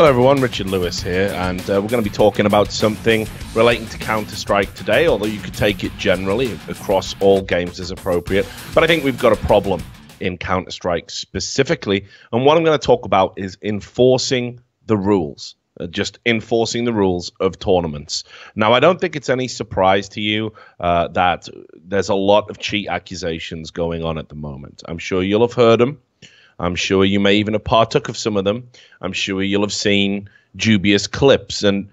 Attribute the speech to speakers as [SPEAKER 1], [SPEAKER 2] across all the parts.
[SPEAKER 1] Hello everyone, Richard Lewis here, and we're going to be talking about something relating to Counter-Strike today, although you could take it generally across all games as appropriate. But I think we've got a problem in Counter-Strike specifically, and what I'm going to talk about is enforcing the rules. Just enforcing the rules of tournaments. Now, I don't think it's any surprise to you that there's a lot of cheat accusations going on at the moment. I'm sure you'll have heard them. I'm sure you may even have partook of some of them. I'm sure you'll have seen dubious clips. And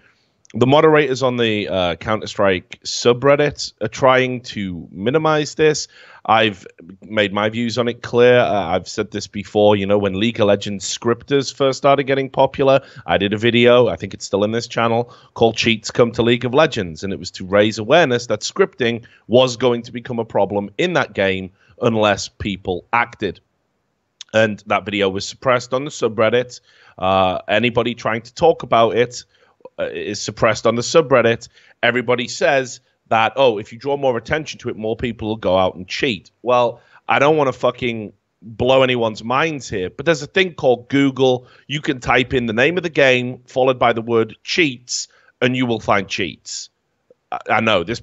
[SPEAKER 1] the moderators on the Counter-Strike subreddit are trying to minimize this. I've made my views on it clear. I've said this before, you know, when League of Legends scripters first started getting popular, I did a video, I think it's still in this channel, called Cheats Come to League of Legends. And it was to raise awareness that scripting was going to become a problem in that game unless people acted. And that video was suppressed on the subreddit. Anybody trying to talk about it is suppressed on the subreddit. Everybody says that, oh, if you draw more attention to it, more people will go out and cheat. Well, I don't want to fucking blow anyone's minds here, but there's a thing called Google. You can type in the name of the game followed by the word cheats, and you will find cheats. I know this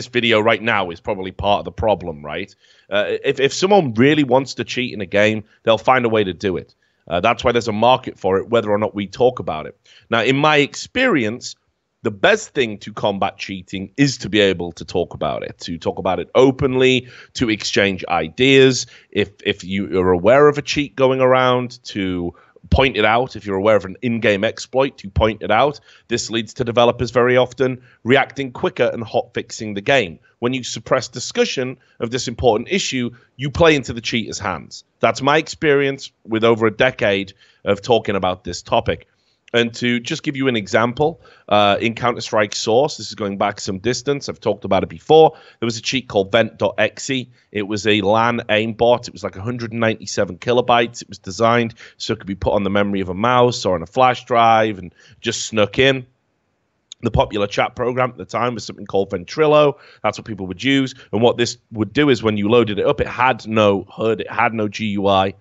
[SPEAKER 1] video right now is probably part of the problem, right? If someone really wants to cheat in a game, they'll find a way to do it. That's why there's a market for it, whether or not we talk about it. Now, in my experience, the best thing to combat cheating is to be able to talk about it openly, to exchange ideas. If you are aware of a cheat going around, to point it out. If you're aware of an in-game exploit, to point it out. This leads to developers very often reacting quicker and hot-fixing the game. When you suppress discussion of this important issue, you play into the cheater's hands. That's my experience with over a decade of talking about this topic. And to just give you an example, in Counter-Strike Source, this is going back some distance, I've talked about it before, there was a cheat called Vent.exe. It was a LAN aimbot. It was like 197 kilobytes. It was designed so it could be put on the memory of a mouse or on a flash drive and just snuck in. The popular chat program at the time was something called Ventrilo. That's what people would use. And what this would do is when you loaded it up, it had no HUD, it had no GUI.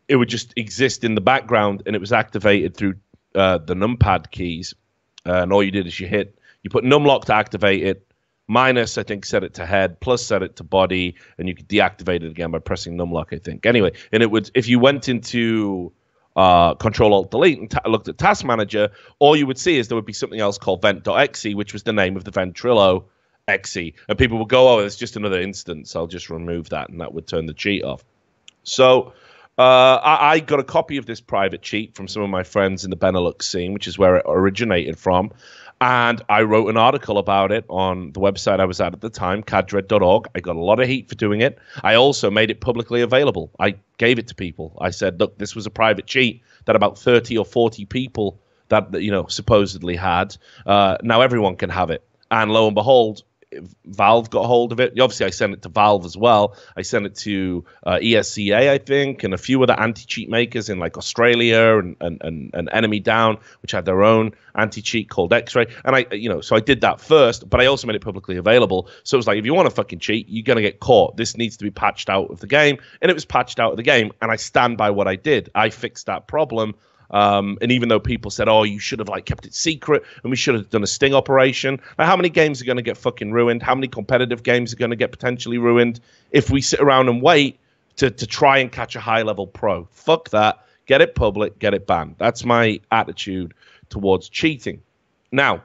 [SPEAKER 1] It would just exist in the background, and it was activated through the numpad keys, and all you did is you put numlock to activate it, minus I think set it to head, plus set it to body, and you could deactivate it again by pressing numlock, I think. Anyway, and it would, if you went into Control-Alt-Delete and looked at Task Manager, all you would see is there would be something else called Vent.exe, which was the name of the Ventrilo exe, and people would go, oh, it's just another instance, I'll just remove that, and that would turn the cheat off. So I got a copy of this private cheat from some of my friends in the Benelux scene, which is where it originated from. And I wrote an article about it on the website I was at the time, cadred.org. I got a lot of heat for doing it. I also made it publicly available. I gave it to people. I said, look, this was a private cheat that about 30 or 40 people that you know, supposedly had. Now everyone can have it. And lo and behold, Valve got hold of it. Obviously, I sent it to Valve as well. I sent it to ESCA, I think, and a few other anti-cheat makers in like Australia and Enemy Down, which had their own anti-cheat called X-Ray. And so I did that first, but I also made it publicly available. So it was like, if you want to fucking cheat, you're gonna get caught. This needs to be patched out of the game, and it was patched out of the game. And I stand by what I did. I fixed that problem. And even though people said, oh, you should have like kept it secret and we should have done a sting operation, like, how many games are going to get fucking ruined? How many competitive games are going to get potentially ruined if we sit around and wait to try and catch a high-level pro? Fuck that. Get it public, get it banned. That's my attitude towards cheating. Now,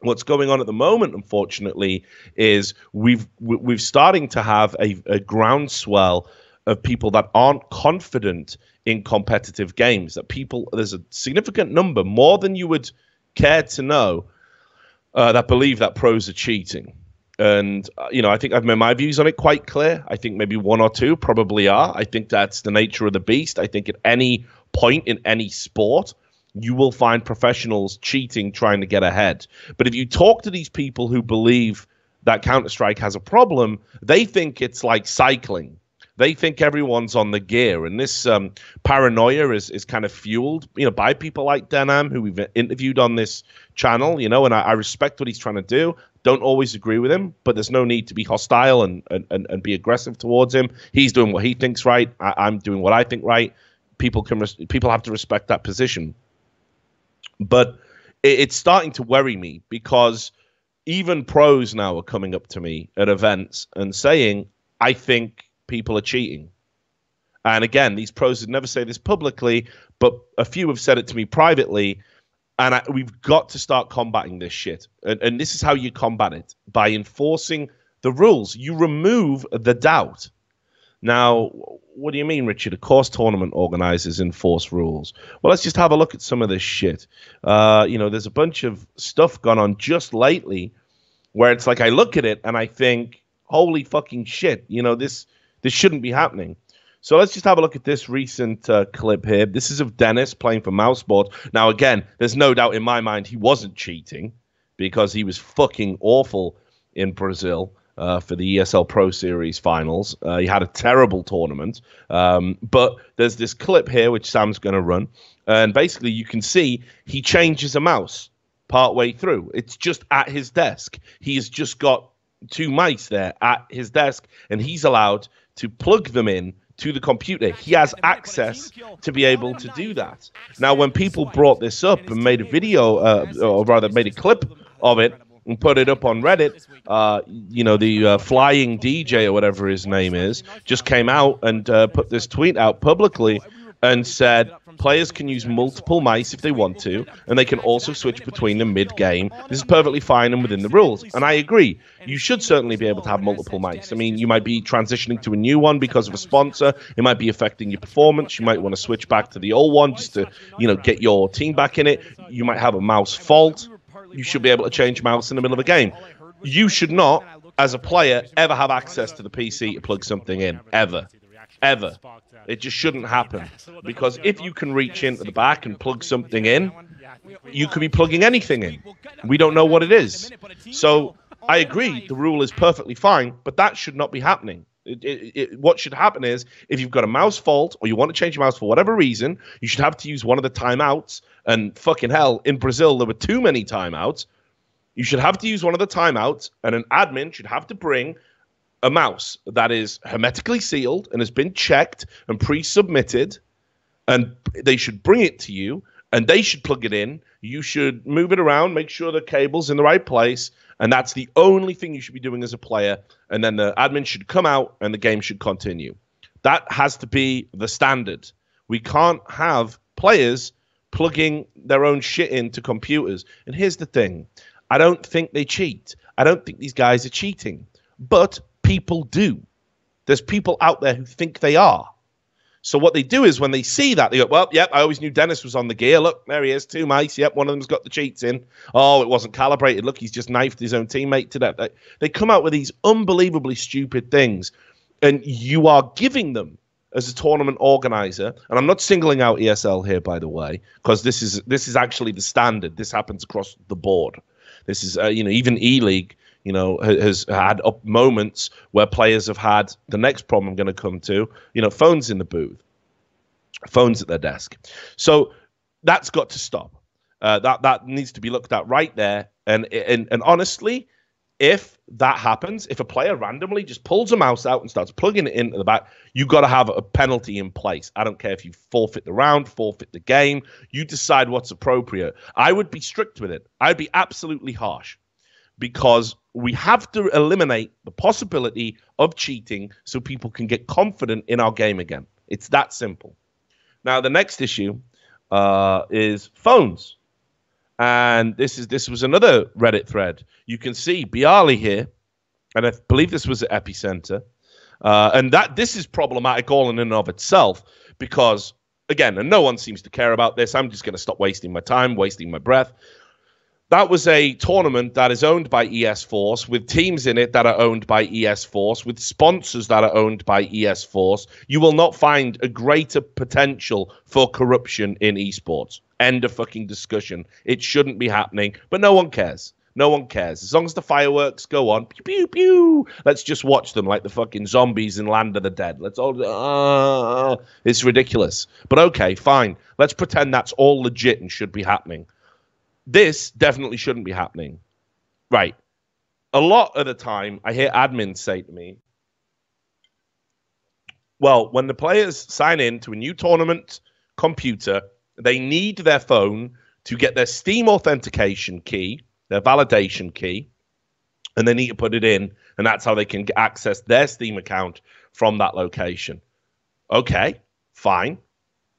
[SPEAKER 1] what's going on at the moment, unfortunately, is we've starting to have a groundswell of people that aren't confident in competitive games, that people, there's a significant number, more than you would care to know, that believe that pros are cheating. And, I think I've made my views on it quite clear. I think maybe one or two probably are. I think that's the nature of the beast. I think at any point in any sport, you will find professionals cheating, trying to get ahead. But if you talk to these people who believe that Counter-Strike has a problem, they think it's like cycling. They think everyone's on the gear, and this paranoia is kind of fueled, by people like Denham, who we've interviewed on this channel, and I respect what he's trying to do. Don't always agree with him, but there's no need to be hostile and be aggressive towards him. He's doing what he thinks right. I'm doing what I think right. People have to respect that position. But it's starting to worry me because even pros now are coming up to me at events and saying, I think people are cheating. And again, these pros would never say this publicly, but a few have said it to me privately. And we've got to start combating this shit. And this is how you combat it, by enforcing the rules. You remove the doubt. Now, what do you mean, Richard? Of course, tournament organizers enforce rules. Well, let's just have a look at some of this shit. There's a bunch of stuff gone on just lately where it's like I look at it and I think, holy fucking shit, this shouldn't be happening. So let's just have a look at this recent clip here. This is of Dennis playing for Mouseboard. Now, again, there's no doubt in my mind he wasn't cheating because he was fucking awful in Brazil. For the ESL Pro Series finals. He had a terrible tournament. But there's this clip here, which Sam's going to run. And basically, you can see he changes a mouse partway through. It's just at his desk. He's just got two mice there at his desk, and he's allowed to plug them in to the computer. He has access to be able to do that. Now, when people brought this up and made a video, or rather made a clip of it, and put it up on Reddit, the Flying DJ or whatever his name is, just came out and put this tweet out publicly and said players can use multiple mice if they want to, and they can also switch between them mid-game. This is perfectly fine and within the rules. And I agree. You should certainly be able to have multiple mice. I mean, you might be transitioning to a new one because of a sponsor. It might be affecting your performance. You might want to switch back to the old one just to, get your team back in it. You might have a mouse fault. You should be able to change mouse in the middle of a game. You should not, as a player, ever have access to the PC to plug something in. Ever. Ever. It just shouldn't happen. Because if you can reach into the back and plug something in, you could be plugging anything in. We don't know what it is. So I agree, the rule is perfectly fine, but that should not be happening. What should happen is, if you've got a mouse fault or you want to change your mouse for whatever reason, you should have to use one of the timeouts. And fucking hell, in Brazil, there were too many timeouts. You should have to use one of the timeouts, and an admin should have to bring a mouse that is hermetically sealed and has been checked and pre-submitted, and they should bring it to you, and they should plug it in. You should move it around, make sure the cable's in the right place, and that's the only thing you should be doing as a player. And then the admin should come out, and the game should continue. That has to be the standard. We can't have players plugging their own shit into computers. And here's the thing. I don't think they cheat. I don't think these guys are cheating. But people do. There's people out there who think they are. So what they do is when they see that, they go, well, yep, I always knew Dennis was on the gear. Look, there he is, two mice. Yep, one of them's got the cheats in. Oh, it wasn't calibrated. Look, he's just knifed his own teammate to death. They come out with these unbelievably stupid things. And you are giving them, as a tournament organizer, and I'm not singling out ESL here, by the way, because this is actually the standard. This happens across the board. This is, even E-League, has had up moments where players have had the next problem I'm going to come to, phones in the booth, phones at their desk. So that's got to stop. That needs to be looked at right there. And honestly, if that happens, if a player randomly just pulls a mouse out and starts plugging it into the back, you've got to have a penalty in place. I don't care if you forfeit the round, forfeit the game. You decide what's appropriate. I would be strict with it. I'd be absolutely harsh because we have to eliminate the possibility of cheating so people can get confident in our game again. It's that simple. Now, the next issue is phones. And this was another Reddit thread. You can see Bialy here, and I believe this was at Epicenter. And this is problematic all in and of itself because, again, and no one seems to care about this. I'm just going to stop wasting my time, wasting my breath. That was a tournament that is owned by ES Force, with teams in it that are owned by ES Force, with sponsors that are owned by ES Force. You will not find a greater potential for corruption in esports. End of fucking discussion. It shouldn't be happening, but no one cares. No one cares. As long as the fireworks go on, pew, pew, pew, let's just watch them like the fucking zombies in Land of the Dead. Let's all, it's ridiculous. But okay, fine. Let's pretend that's all legit and should be happening. This definitely shouldn't be happening. Right. A lot of the time, I hear admins say to me, well, when the players sign in to a new tournament computer, they need their phone to get their Steam authentication key, their validation key, and they need to put it in, and that's how they can access their Steam account from that location. Okay, fine.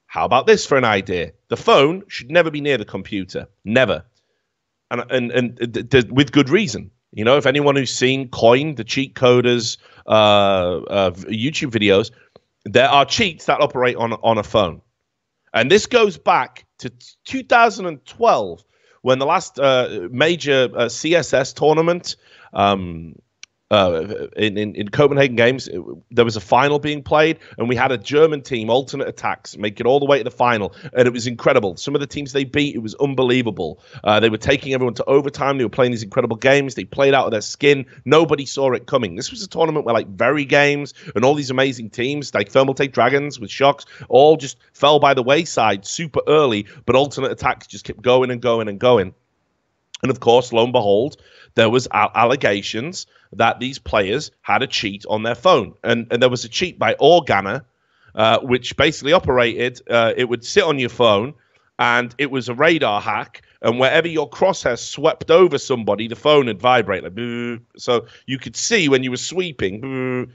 [SPEAKER 1] How about this for an idea? The phone should never be near the computer. Never. And with good reason. You know, if anyone who's seen Coin, the cheat coders, YouTube videos, there are cheats that operate on a phone. And this goes back to 2012 when the last major CSS tournament in Copenhagen Games, there was a final being played, and we had a German team, Alternate Attacks, make it all the way to the final, and it was incredible. Some of the teams they beat, it was unbelievable. They were taking everyone to overtime. They were playing these incredible games. They played out of their skin. Nobody saw it coming. This was a tournament where, like, Very Games and all these amazing teams, like Thermaltake Dragons with Shocks, all just fell by the wayside super early, but Alternate Attacks just kept going and going and going. And, of course, lo and behold, there was allegations that these players had a cheat on their phone. And there was a cheat by Organa, which basically operated, it would sit on your phone, and it was a radar hack, and wherever your crosshair swept over somebody, the phone would vibrate. Like, boo. So you could see when you were sweeping boo,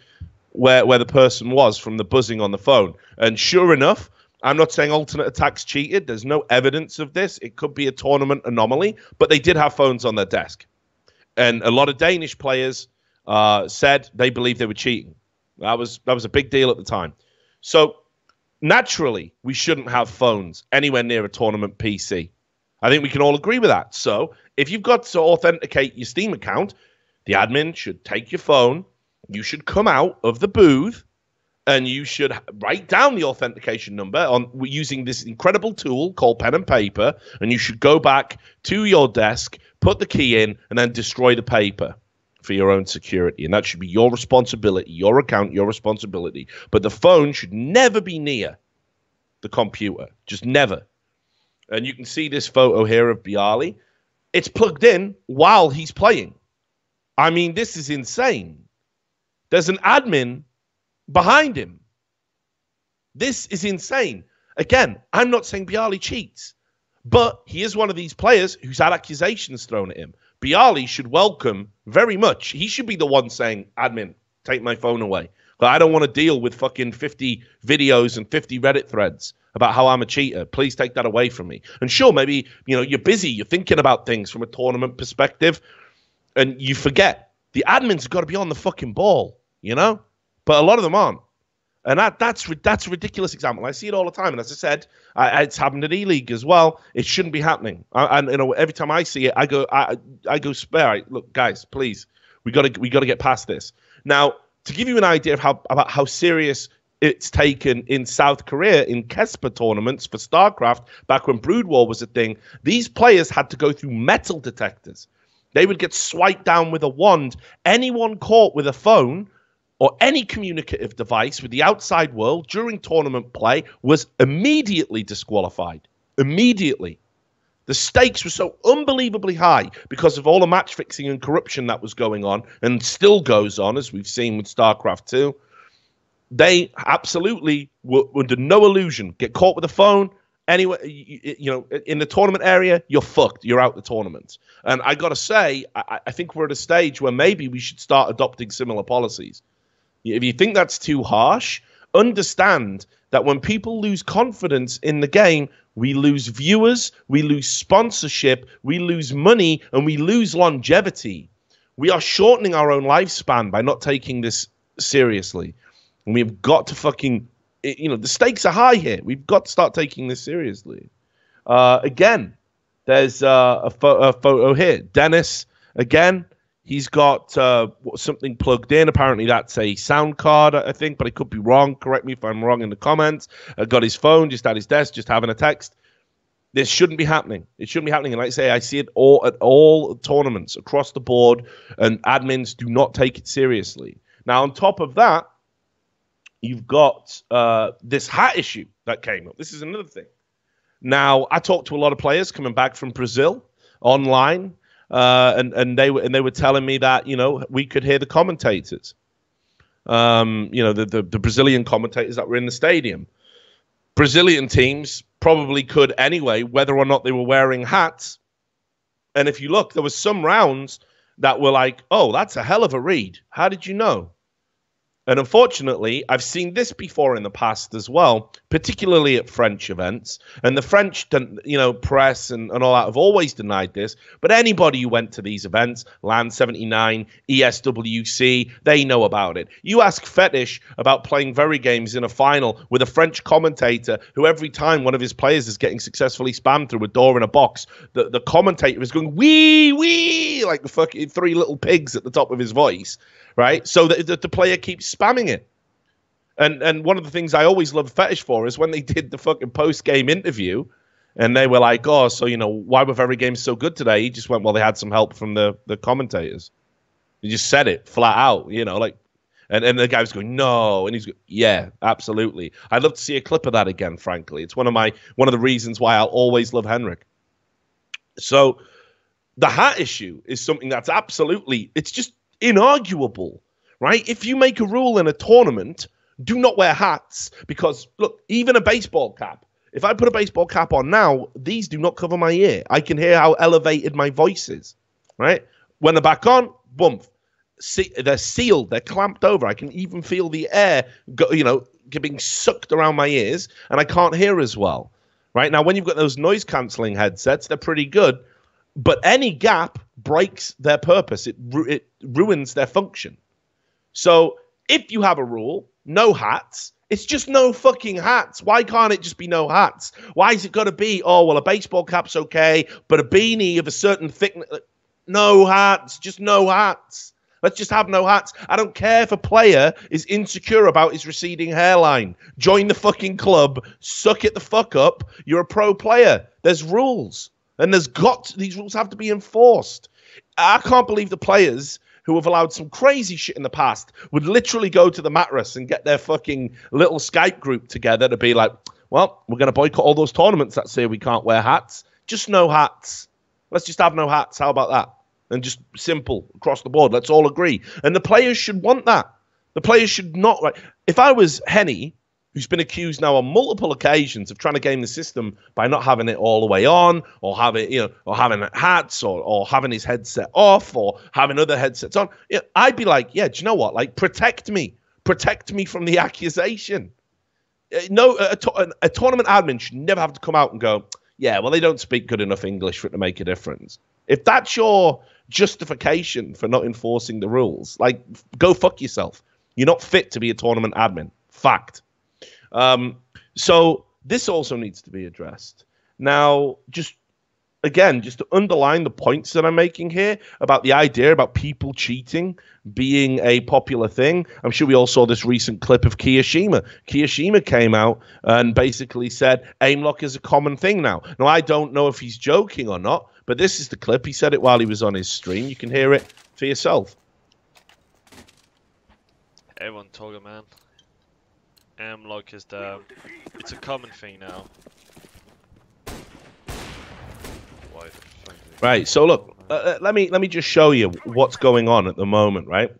[SPEAKER 1] where the person was from the buzzing on the phone. And sure enough, I'm not saying Alternate Attacks cheated. There's no evidence of this. It could be a tournament anomaly, but they did have phones on their desk. And a lot of Danish players said they believed they were cheating. That was a big deal at the time. So naturally, we shouldn't have phones anywhere near a tournament PC. I think we can all agree with that. So if you've got to authenticate your Steam account, the admin should take your phone. You should come out of the booth, and you should write down the authentication number using this incredible tool called pen and paper, and you should go back to your desk, put the key in, and then destroy the paper for your own security. And that should be your responsibility, your account, your responsibility. But the phone should never be near the computer. Just never. And you can see this photo here of Bialy. It's plugged in while he's playing. I mean, this is insane. There's an admin behind him. This is insane. Again, I'm not saying Bialy cheats, but he is one of these players who's had accusations thrown at him. Bialy should welcome very much. He should be the one saying, admin, take my phone away. But I don't want to deal with fucking 50 videos and 50 Reddit threads about how I'm a cheater. Please take that away from me. And sure, maybe, you know, you're busy, you're thinking about things from a tournament perspective, and you forget. The admin's got to be on the fucking ball, you know? But a lot of them aren't. And that's a ridiculous example. I see it all the time. And as I said, it's happened at E-League as well. It shouldn't be happening. And you know, every time I see it, I go spare. Look, guys, please, we got to get past this. Now, to give you an idea of how serious it's taken in South Korea in KeSPA tournaments for StarCraft, back when Brood War was a thing, these players had to go through metal detectors. They would get swiped down with a wand. Anyone caught with a phone or any communicative device with the outside world during tournament play was immediately disqualified. Immediately. The stakes were so unbelievably high because of all the match fixing and corruption that was going on and still goes on, as we've seen with StarCraft 2. They absolutely were under no illusion. Get caught with a phone, anyway, you know, in the tournament area, you're fucked. You're out the tournament. And I got to say, I think we're at a stage where maybe we should start adopting similar policies. If you think that's too harsh, understand that when people lose confidence in the game, we lose viewers, we lose sponsorship, we lose money, and we lose longevity. We are shortening our own lifespan by not taking this seriously. And we've got to fucking, you know, the stakes are high here. We've got to start taking this seriously. Again, there's a photo here. Dennis, again, he's got something plugged in. Apparently, that's a sound card, I think, but I could be wrong. Correct me if I'm wrong in the comments. Got his phone just at his desk, just having a text. This shouldn't be happening. It shouldn't be happening. And like I say, I see it at all tournaments across the board, and admins do not take it seriously. Now, on top of that, you've got this hat issue that came up. This is another thing. Now, I talked to a lot of players coming back from Brazil online, and they were telling me that, you know, we could hear the commentators, you know, the Brazilian commentators that were in the stadium. Brazilian teams probably could anyway, whether or not they were wearing hats. And if you look, there was some rounds that were like, oh, that's a hell of a read. How did you know? And unfortunately, I've seen this before in the past as well, particularly at French events. And the French, press and all that have always denied this. But anybody who went to these events, LAN 79, ESWC, they know about it. You ask Fetish about playing Very Games in a final with a French commentator who every time one of his players is getting successfully spammed through a door in a box, the commentator is going, wee, wee, like the fucking three little pigs at the top of his voice. Right, so that the player keeps spamming it, and one of the things I always loved Fetish for is when they did the fucking post game interview, and they were like, "Oh, so why were Very Games so good today?" He just went, "Well, they had some help from the commentators." He just said it flat out, and the guy was going, "No," and he's going, "Yeah, absolutely." I'd love to see a clip of that again. Frankly, it's one of the reasons why I'll always love Henrik. So, the hat issue is something that's absolutely, it's just inarguable, right? If you make a rule in a tournament, do not wear hats, because look, even a baseball cap, if I put a baseball cap on now, these do not cover my ear. I can hear how elevated my voice is, right? When they're back on, boom, they're sealed, they're clamped over. I can even feel the air being sucked around my ears, and I can't hear as well, right? Now, when you've got those noise cancelling headsets, they're pretty good, but any gap breaks their purpose. It ruins their function. So if you have a rule, no hats, it's just no fucking hats. Why can't it just be no hats? Why is it got to be, oh, well, a baseball cap's okay, but a beanie of a certain thickness? No hats, just no hats. Let's just have no hats. I don't care if a player is insecure about his receding hairline. Join the fucking club, suck it the fuck up. You're a pro player. There's rules. And these rules have to be enforced. I can't believe the players who have allowed some crazy shit in the past would literally go to the mattress and get their fucking little Skype group together to be like, well, we're going to boycott all those tournaments that say we can't wear hats. Just no hats. Let's just have no hats. How about that? And just simple across the board. Let's all agree. And the players should want that. The players should not. Like, if I was Henny, who's been accused now on multiple occasions of trying to game the system by not having it all the way on, or having, or having hats, or having his headset off, or having other headsets on, I'd be like, yeah, do you know what? Like, protect me from the accusation. No, a tournament admin should never have to come out and go, yeah, well, they don't speak good enough English for it to make a difference. If that's your justification for not enforcing the rules, like, go fuck yourself. You're not fit to be a tournament admin. Fact. So this also needs to be addressed. Now, just to underline the points that I'm making here about the idea about people cheating being a popular thing. I'm sure we all saw this recent clip of Kiyashima. Kiyashima came out and basically said aim lock is a common thing now. Now, I don't know if he's joking or not, but this is the clip. He said it while he was on his stream. You can hear it for yourself.
[SPEAKER 2] Everyone talking, man. Lock is it's a common thing now.
[SPEAKER 1] Right, so look, let me just show you what's going on at the moment, right?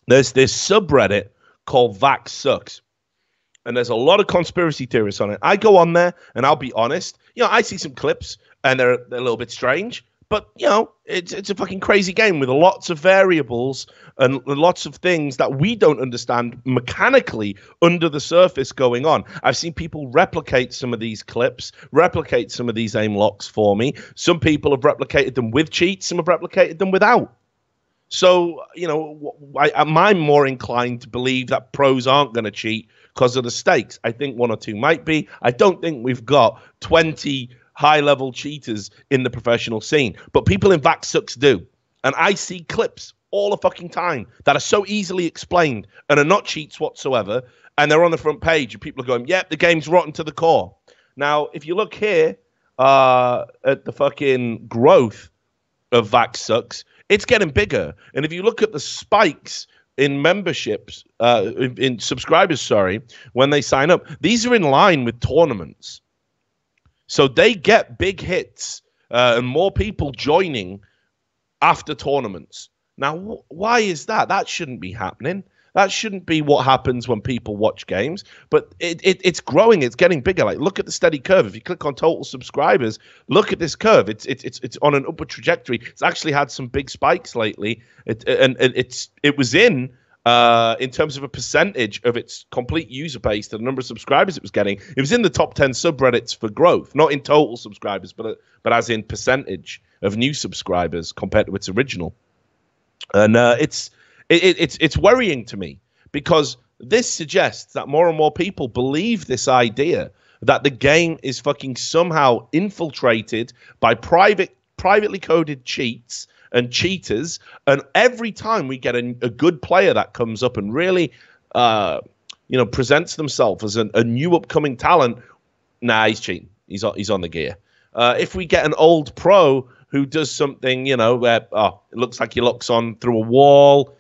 [SPEAKER 1] There's this subreddit called Vax Sucks, and there's a lot of conspiracy theorists on it. I go on there, and I'll be honest, I see some clips, and they're a little bit strange, but, it's a fucking crazy game with lots of variables and lots of things that we don't understand mechanically under the surface going on. I've seen people replicate some of these clips, replicate some of these aim locks for me. Some people have replicated them with cheats, some have replicated them without. So, I'm more inclined to believe that pros aren't going to cheat because of the stakes. I think one or two might be. I don't think we've got 20 high-level cheaters in the professional scene. But people in Vax Sucks do. And I see clips all the fucking time that are so easily explained and are not cheats whatsoever. And they're on the front page. And people are going, yep, the game's rotten to the core. Now, if you look here at the fucking growth of Vax Sucks, it's getting bigger. And if you look at the spikes in memberships, in subscribers, when they sign up, these are in line with tournaments. So they get big hits and more people joining after tournaments. Now, why is that? That shouldn't be happening. That shouldn't be what happens when people watch games, but it's growing. It's getting bigger. Like, look at the steady curve. If you click on total subscribers, look at this curve. It's on an upward trajectory. It's actually had some big spikes lately. It was in terms of a percentage of its complete user base, the number of subscribers it was getting. It was in the top 10 subreddits for growth, not in total subscribers, but as in percentage of new subscribers compared to its original. And it's worrying to me, because this suggests that more and more people believe this idea that the game is fucking somehow infiltrated by privately coded cheats and cheaters, and every time we get a good player that comes up and really presents themselves as a new upcoming talent, nah, he's cheating. He's on the gear. If we get an old pro who does something, where it looks like he locks on through a wall,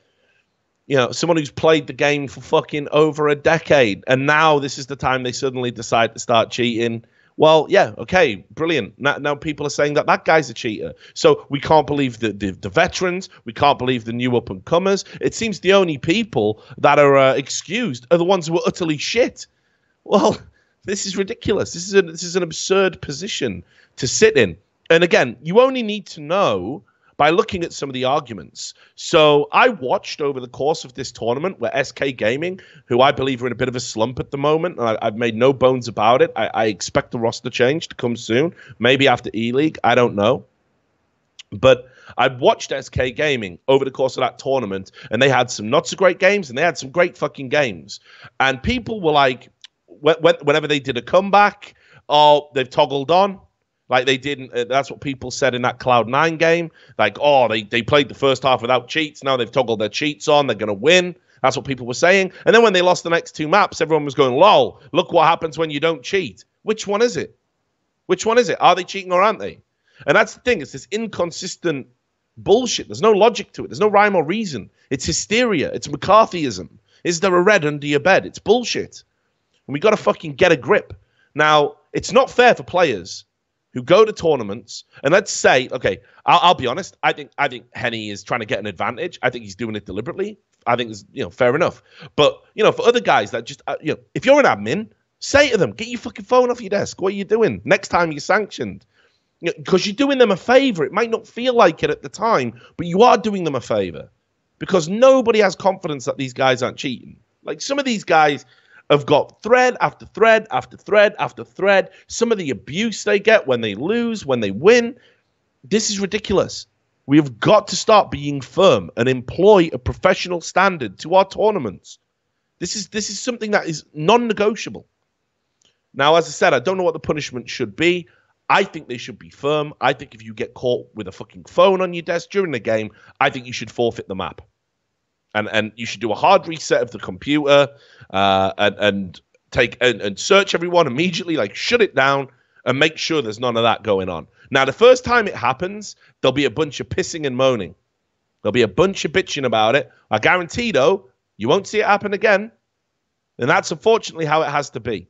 [SPEAKER 1] someone who's played the game for fucking over a decade, and now this is the time they suddenly decide to start cheating. Well, yeah, okay, brilliant. Now people are saying that guy's a cheater. So we can't believe the veterans. We can't believe the new up-and-comers. It seems the only people that are excused are the ones who are utterly shit. Well, this is ridiculous. This is an absurd position to sit in. And again, you only need to know by looking at some of the arguments. So I watched over the course of this tournament where SK Gaming, who I believe are in a bit of a slump at the moment, and I've made no bones about it. I expect the roster change to come soon, maybe after E-League. I don't know. But I watched SK Gaming over the course of that tournament, and they had some not so great games, and they had some great fucking games. And people were like, whenever they did a comeback, oh, they've toggled on. Like they didn't. That's what people said in that Cloud9 game. Like, oh, they played the first half without cheats. Now they've toggled their cheats on. They're going to win. That's what people were saying. And then when they lost the next two maps, everyone was going, lol, look what happens when you don't cheat. Which one is it? Which one is it? Are they cheating or aren't they? And that's the thing. It's this inconsistent bullshit. There's no logic to it. There's no rhyme or reason. It's hysteria. It's McCarthyism. Is there a red under your bed? It's bullshit. And we got to fucking get a grip. Now, it's not fair for players who go to tournaments, and let's say, okay, I'll be honest, I think Henny is trying to get an advantage. I think he's doing it deliberately. I think it's fair enough. But for other guys that just if you're an admin, say to them, get your fucking phone off your desk. What are you doing? Next time you're sanctioned, because you're doing them a favor. It might not feel like it at the time, but you are doing them a favor, because nobody has confidence that these guys aren't cheating. Like, some of these guys have got thread after thread after thread after thread. Some of the abuse they get when they lose, when they win. This is ridiculous. We have got to start being firm and employ a professional standard to our tournaments. This is something that is non-negotiable. Now, as I said, I don't know what the punishment should be. I think they should be firm. I think if you get caught with a fucking phone on your desk during the game, I think you should forfeit the map. And you should do a hard reset of the computer and search everyone immediately, like shut it down and make sure there's none of that going on. Now, the first time it happens, there'll be a bunch of pissing and moaning. There'll be a bunch of bitching about it. I guarantee, though, you won't see it happen again. And that's unfortunately how it has to be.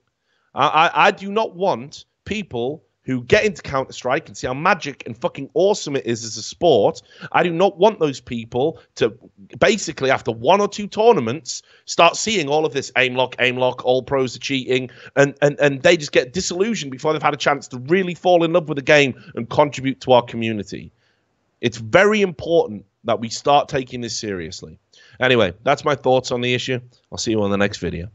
[SPEAKER 1] I do not want people who get into Counter-Strike and see how magic and fucking awesome it is as a sport. I do not want those people to basically, after one or two tournaments, start seeing all of this aim lock, all pros are cheating, and they just get disillusioned before they've had a chance to really fall in love with the game and contribute to our community. It's very important that we start taking this seriously. Anyway, that's my thoughts on the issue. I'll see you on the next video.